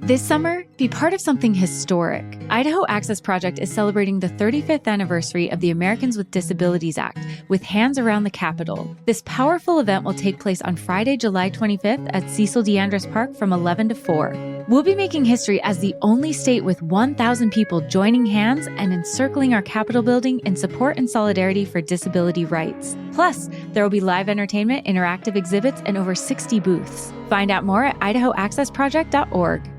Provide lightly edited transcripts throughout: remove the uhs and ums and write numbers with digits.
This summer, be part of something historic. Idaho Access Project is celebrating the 35th anniversary of the Americans with Disabilities Act with Hands Around the Capitol. This powerful event will take place on Friday, July 25th at Cecil DeAndres Park from 11 to 4. We'll be making history as the only state with 1,000 people joining hands and encircling our Capitol building in support and solidarity for disability rights. Plus, there will be live entertainment, interactive exhibits, and over 60 booths. Find out more at idahoaccessproject.org.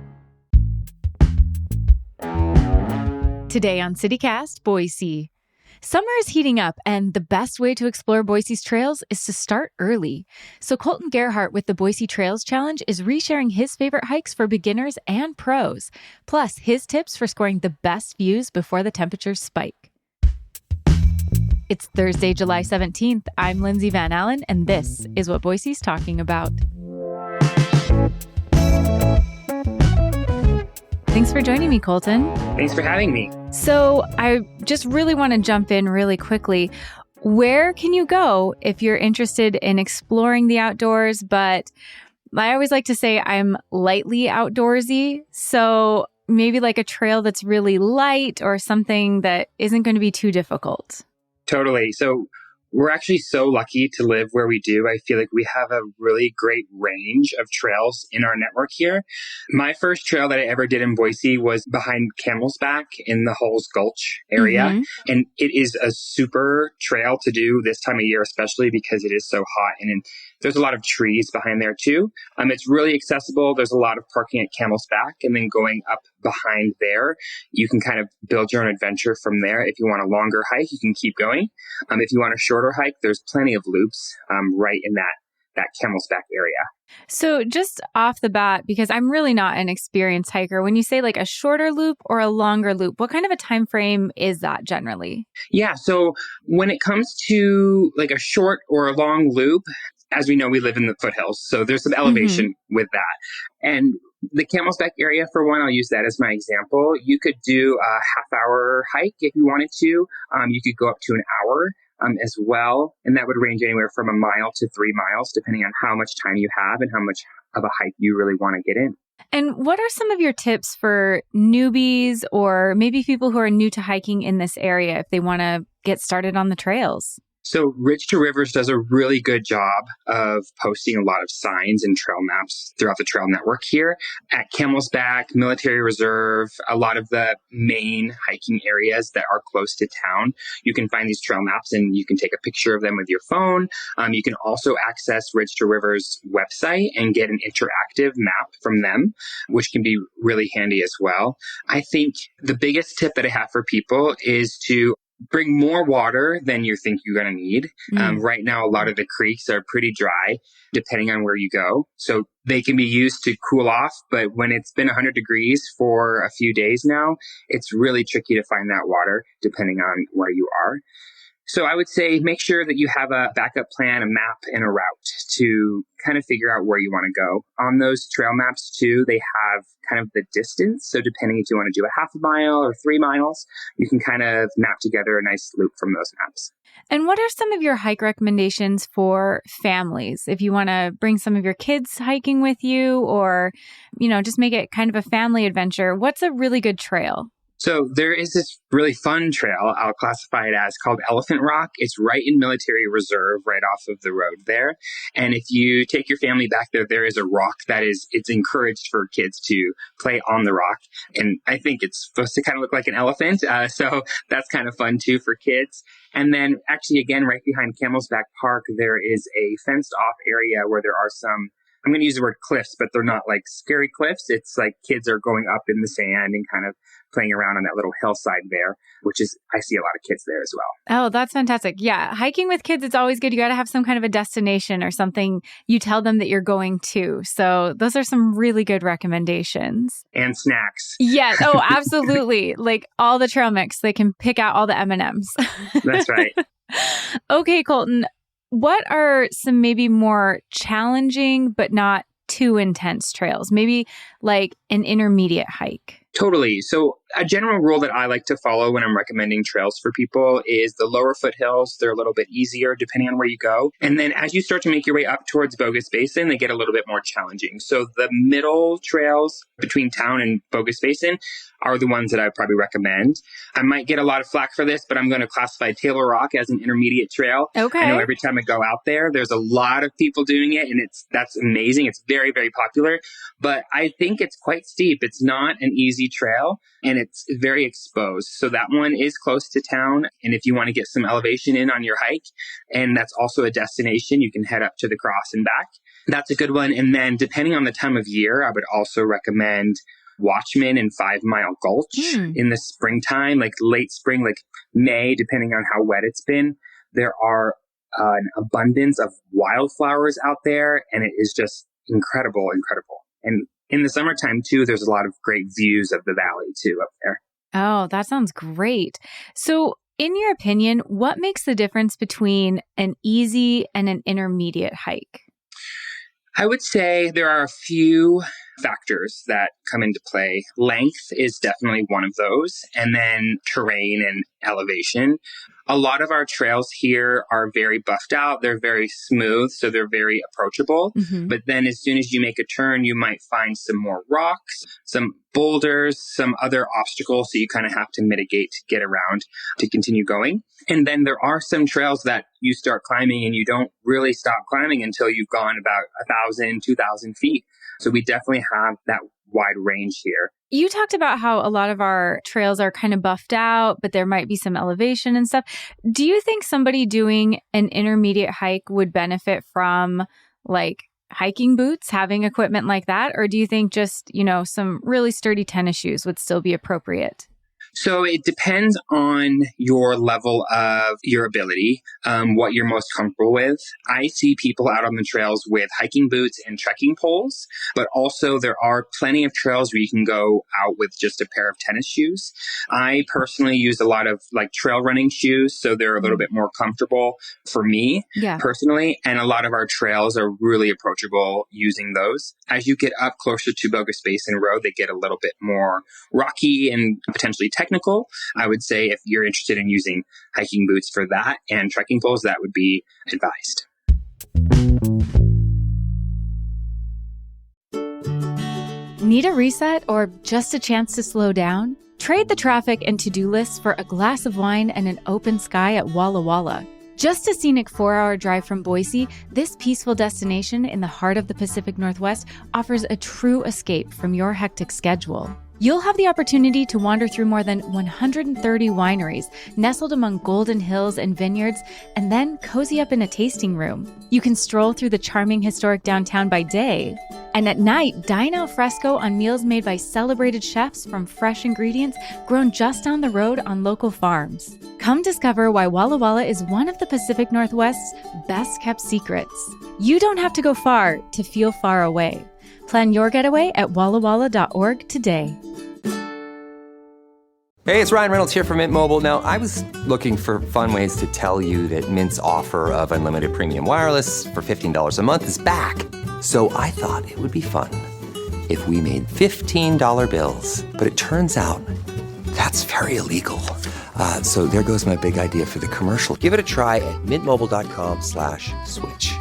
Today on CityCast, Boise. Summer is heating up, and the best way to explore Boise's trails is to start early. So Colton Gerhardt with the Boise Trails Challenge is resharing his favorite hikes for beginners and pros, plus his tips for scoring the best views before the temperatures spike. It's Thursday, July 17th. I'm Lindsay Van Allen, and this is what Boise's talking about. Thanks for joining me, Colton. Thanks for having me. So I just really want to jump in really quickly. Where can you go if you're interested in exploring the outdoors? But I always like to say I'm lightly outdoorsy. So maybe like a trail that's really light or something that isn't going to be too difficult. Totally. So we're actually so lucky to live where we do. I feel like we have a really great range of trails in our network here. My first trail that I ever did in Boise was behind Camel's Back in the Hulls Gulch area. Mm-hmm. And it is a super trail to do this time of year, especially because it is so hot. And there's a lot of trees behind there too. It's really accessible. There's a lot of parking at Camel's Back, and then going up behind there, you can kind of build your own adventure from there. If you want a longer hike, you can keep going. If you want a shorter hike, there's plenty of loops right in that Camel's Back area. So just off the bat, because I'm really not an experienced hiker, when you say like a shorter loop or a longer loop, what kind of a time frame is that generally? Yeah, so when it comes to like a short or a long loop, as we know, we live in the foothills, so there's some elevation with that. And the Camel's Back area, for one, I'll use that as my example. You could do a half-hour hike if you wanted to. You could go up to an hour as well, and that would range anywhere from a mile to 3 miles, depending on how much time you have and how much of a hike you really want to get in. And what are some of your tips for newbies or maybe people who are new to hiking in this area if they want to get started on the trails? So Ridge to Rivers does a really good job of posting a lot of signs and trail maps throughout the trail network here. At Camel's Back, Military Reserve, a lot of the main hiking areas that are close to town, you can find these trail maps and you can take a picture of them with your phone. You can also access Ridge to Rivers website and get an interactive map from them, which can be really handy as well. I think the biggest tip that I have for people is to bring more water than you think you're going to need. Right now, a lot of the creeks are pretty dry, depending on where you go. So they can be used to cool off. But when it's been 100 degrees for a few days now, it's really tricky to find that water, depending on where you are. So I would say make sure that you have a backup plan, a map, and a route to kind of figure out where you want to go. On those trail maps, too, they have kind of the distance. So depending if you want to do a half a mile or 3 miles, you can kind of map together a nice loop from those maps. And what are some of your hike recommendations for families? If you want to bring some of your kids hiking with you or, just make it kind of a family adventure, what's a really good trail? So there is this really fun trail, I'll classify it as, called Elephant Rock. It's right in Military Reserve, right off of the road there. And if you take your family back there, there is a rock it's encouraged for kids to play on the rock. And I think it's supposed to kind of look like an elephant. So that's kind of fun too for kids. And then actually, again, right behind Camel's Back Park, there is a fenced off area where there are some, I'm going to use the word cliffs, but they're not like scary cliffs. It's like kids are going up in the sand and kind of playing around on that little hillside there, which is, I see a lot of kids there as well. Oh, that's fantastic. Yeah. Hiking with kids, it's always good. You got to have some kind of a destination or something you tell them that you're going to. So those are some really good recommendations. And snacks. Yeah. Oh, absolutely. Like all the trail mix, they can pick out all the M&Ms. That's right. Okay, Colton. What are some maybe more challenging but not too intense trails? Maybe like an intermediate hike? Totally. So a general rule that I like to follow when I'm recommending trails for people is the lower foothills. They're a little bit easier depending on where you go. And then as you start to make your way up towards Bogus Basin, they get a little bit more challenging. So the middle trails between town and Bogus Basin are the ones that I probably recommend. I might get a lot of flack for this, but I'm going to classify Taylor Rock as an intermediate trail. Okay. I know every time I go out there, there's a lot of people doing it, and that's amazing. It's very, very popular, but I think it's quite steep. It's not an easy trail, and it's very exposed. So that one is close to town, and if you want to get some elevation in on your hike, and that's also a destination, you can head up to the cross and back. That's a good one. And then depending on the time of year, I would also recommend Watchman and 5 Mile Gulch in the springtime, like late spring, like May, depending on how wet it's been. There are an abundance of wildflowers out there, and it is just incredible. And in the summertime, too, there's a lot of great views of the valley, too, up there. Oh, that sounds great. So, in your opinion, what makes the difference between an easy and an intermediate hike? I would say there are a few factors that come into play. Length is definitely one of those, and then terrain and elevation. A lot of our trails here are very buffed out. They're very smooth, so they're very approachable. But then as soon as you make a turn, you might find some more rocks, some boulders, some other obstacles. So you kind of have to mitigate to get around to continue going. And then there are some trails that you start climbing and you don't really stop climbing until you've gone about 1,000, 2,000 feet. So we definitely have that wide range here. You talked about how a lot of our trails are kind of buffed out, but there might be some elevation and stuff. Do you think somebody doing an intermediate hike would benefit from like hiking boots, having equipment like that? Or do you think just, some really sturdy tennis shoes would still be appropriate? So it depends on your level of your ability, what you're most comfortable with. I see people out on the trails with hiking boots and trekking poles, but also there are plenty of trails where you can go out with just a pair of tennis shoes. I personally use a lot of like trail running shoes, so they're a little bit more comfortable for me personally. And a lot of our trails are really approachable using those. As you get up closer to Bogus Basin Road, they get a little bit more rocky and potentially technical. I would say if you're interested in using hiking boots for that and trekking poles, that would be advised. Need a reset or just a chance to slow down? Trade the traffic and to-do lists for a glass of wine and an open sky at Walla Walla. Just a scenic 4-hour drive from Boise, this peaceful destination in the heart of the Pacific Northwest offers a true escape from your hectic schedule. You'll have the opportunity to wander through more than 130 wineries nestled among golden hills and vineyards, and then cozy up in a tasting room. You can stroll through the charming historic downtown by day, and at night, dine al fresco on meals made by celebrated chefs from fresh ingredients grown just down the road on local farms. Come discover why Walla Walla is one of the Pacific Northwest's best-kept secrets. You don't have to go far to feel far away. Plan your getaway at wallawalla.org today. Hey, it's Ryan Reynolds here from Mint Mobile. Now, I was looking for fun ways to tell you that Mint's offer of unlimited premium wireless for $15 a month is back. So I thought it would be fun if we made $15 bills. But it turns out that's very illegal. So there goes my big idea for the commercial. Give it a try at mintmobile.com/switch.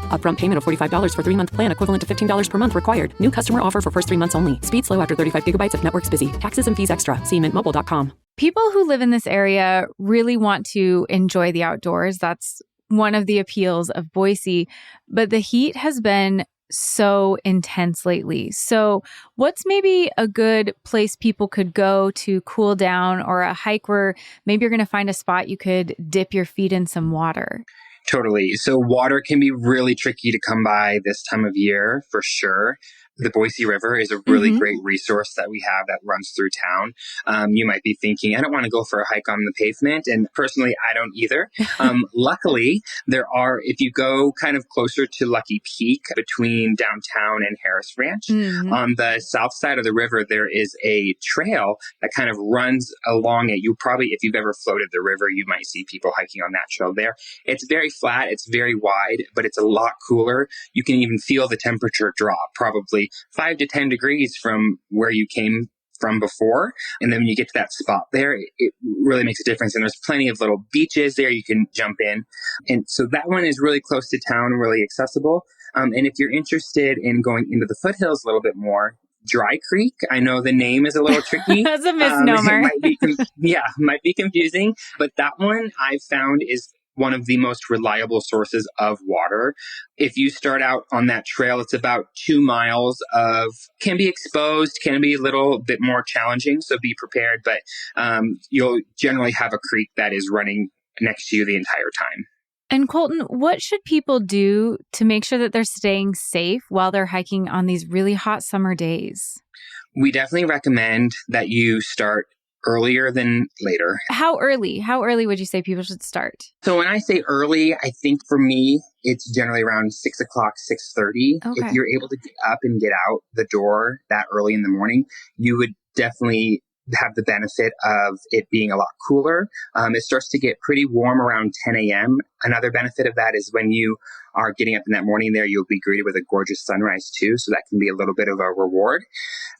Upfront payment of $45 for 3-month plan equivalent to $15 per month required. New customer offer for first 3 months only. Speed slow after 35 gigabytes if network's busy. Taxes and fees extra. See mintmobile.com. People who live in this area really want to enjoy the outdoors. That's one of the appeals of Boise. But the heat has been so intense lately. So what's maybe a good place people could go to cool down, or a hike where maybe you're going to find a spot you could dip your feet in some water? Totally. So water can be really tricky to come by this time of year, for sure. The Boise River is a really great resource that we have that runs through town. You might be thinking, I don't want to go for a hike on the pavement. And personally, I don't either. Luckily, there are, if you go kind of closer to Lucky Peak between downtown and Harris Ranch, on the south side of the river, there is a trail that kind of runs along it. You probably, if you've ever floated the river, you might see people hiking on that trail there. It's very flat. It's very wide, but it's a lot cooler. You can even feel the temperature drop, probably 5 to 10 degrees from where you came from before. And then when you get to that spot there, it really makes a difference. And there's plenty of little beaches there you can jump in. And so that one is really close to town, really accessible. And if you're interested in going into the foothills a little bit more, Dry Creek. I know the name is a little tricky. That's a misnomer. Might be confusing. But that one I've found is one of the most reliable sources of water. If you start out on that trail, it's about 2 miles of, can be exposed, can be a little bit more challenging. So be prepared. But you'll generally have a creek that is running next to you the entire time. And Colton, what should people do to make sure that they're staying safe while they're hiking on these really hot summer days? We definitely recommend that you start earlier than later. How early? How early would you say people should start? So when I say early, I think for me, it's generally around 6 o'clock, 6:30. Okay. If you're able to get up and get out the door that early in the morning, you would definitely have the benefit of it being a lot cooler. It starts to get pretty warm around 10 a.m. Another benefit of that is when you are getting up in that morning there, you'll be greeted with a gorgeous sunrise too. So that can be a little bit of a reward.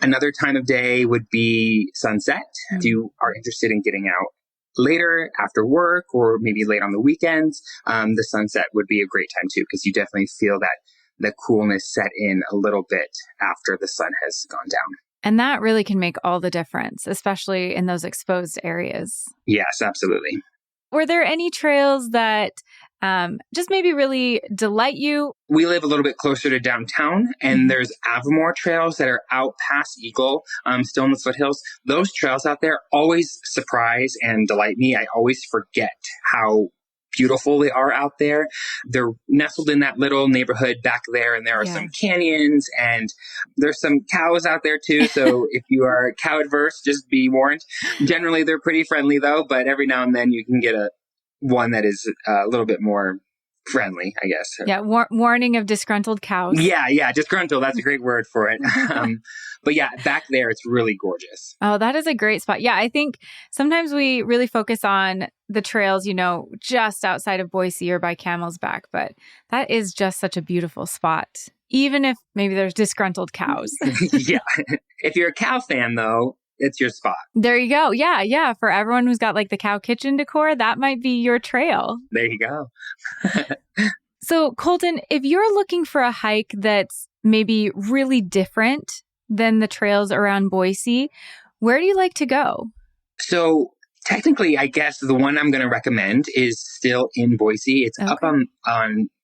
Another time of day would be sunset. If you are interested in getting out later after work or maybe late on the weekends, the sunset would be a great time too, because you definitely feel that the coolness set in a little bit after the sun has gone down. And that really can make all the difference, especially in those exposed areas. Yes, absolutely. Were there any trails that just maybe really delight you? We live a little bit closer to downtown, and there's Avamore trails that are out past Eagle, still in the foothills. Those trails out there always surprise and delight me. I always forget how beautiful they are out there. They're nestled in that little neighborhood back there, and there are some canyons, and there's some cows out there too. So if you are cow adverse, just be warned. Generally, they're pretty friendly though, but every now and then you can get one that is a little bit more friendly, I guess. Yeah, warning of disgruntled cows. Yeah, disgruntled. That's a great word for it. But yeah, back there, it's really gorgeous. Oh, that is a great spot. Yeah, I think sometimes we really focus on the trails, just outside of Boise or by Camel's Back, but that is just such a beautiful spot, even if maybe there's disgruntled cows. Yeah. If you're a cow fan, though, it's your spot. There you go. Yeah. For everyone who's got like the cow kitchen decor, that might be your trail. There you go. So, Colton, if you're looking for a hike that's maybe really different than the trails around Boise, where do you like to go? So technically, I guess the one I'm going to recommend is still in Boise. It's up on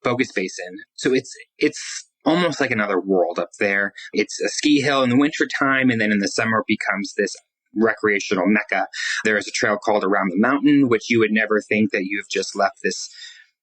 Bogus Basin. So it's almost like another world up there. It's a ski hill in the wintertime, and then in the summer it becomes this recreational mecca. There is a trail called Around the Mountain, which you would never think that you've just left this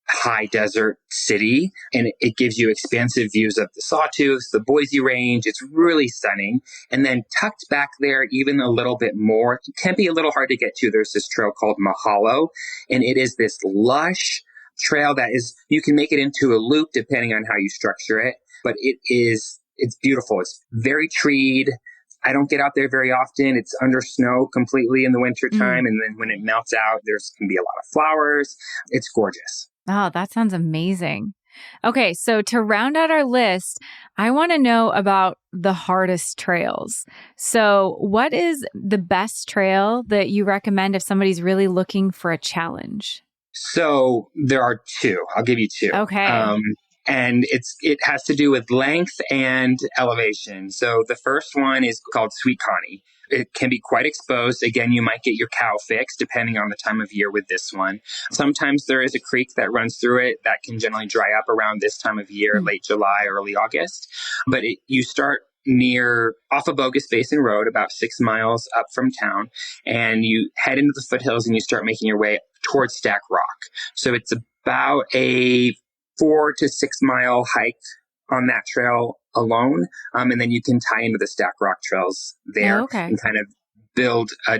high desert city, and it gives you expansive views of the Sawtooth, the Boise Range. It's really stunning. And then tucked back there even a little bit more, it can be a little hard to get to. There's this trail called Mahalo, and it is this lush trail that is, you can make it into a loop depending on how you structure it, but it's beautiful. It's very treed. I don't get out there very often. It's under snow completely in the wintertime. And then when it melts out, there's can be a lot of flowers. It's gorgeous. Oh, that sounds amazing. Okay, so to round out our list, I want to know about the hardest trails. So what is the best trail that you recommend if somebody's really looking for a challenge? So there are two. I'll give you two. Okay. And it has to do with length and elevation. So the first one is called Sweet Connie. It can be quite exposed. Again, you might get your cow fix depending on the time of year with this one. Sometimes there is a creek that runs through it that can generally dry up around this time of year, late July, early August. But you start off of Bogus Basin Road, about 6 miles up from town, and you head into the foothills and you start making your way towards Stack Rock. So it's about a 4 to 6 mile hike on that trail alone. And then you can tie into the Stack Rock trails there and kind of build a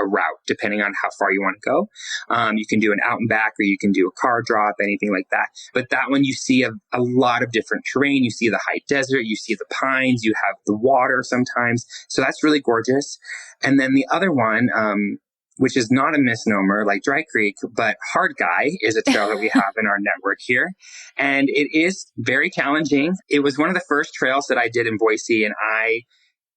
route depending on how far you want to go. You can do an out and back, or you can do a car drop, anything like that. But that one, you see a lot of different terrain. You see the high desert, you see the pines, you have the water sometimes. So that's really gorgeous. And then the other one, which is not a misnomer like Dry Creek, but Hard Guy is a trail that we have in our network here. And it is very challenging. It was one of the first trails that I did in Boise, and I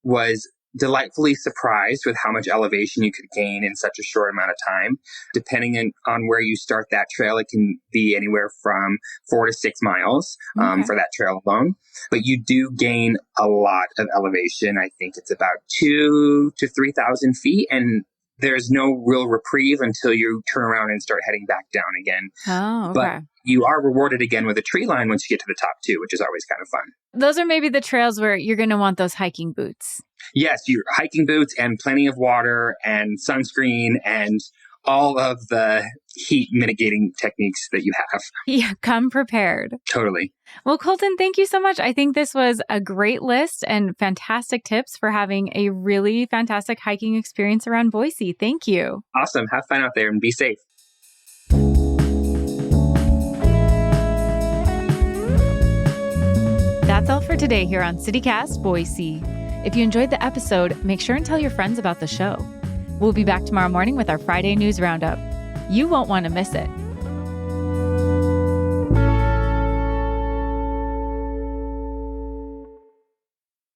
was delightfully surprised with how much elevation you could gain in such a short amount of time. Depending on where you start that trail, it can be anywhere from 4 to 6 miles for that trail alone. But you do gain a lot of elevation. I think it's about 2,000 to 3,000 feet. And there's no real reprieve until you turn around and start heading back down again. Oh, okay. But you are rewarded again with a tree line once you get to the top too, which is always kind of fun. Those are maybe the trails where you're going to want those hiking boots. Yes, your hiking boots and plenty of water and sunscreen and all of the heat mitigating techniques that you have. Yeah, come prepared. Totally. Well, Colton, thank you so much. I think this was a great list and fantastic tips for having a really fantastic hiking experience around Boise. Thank you. Awesome. Have fun out there and be safe. That's all for today here on CityCast Boise. If you enjoyed the episode, make sure and tell your friends about the show. We'll be back tomorrow morning with our Friday News Roundup. You won't want to miss it.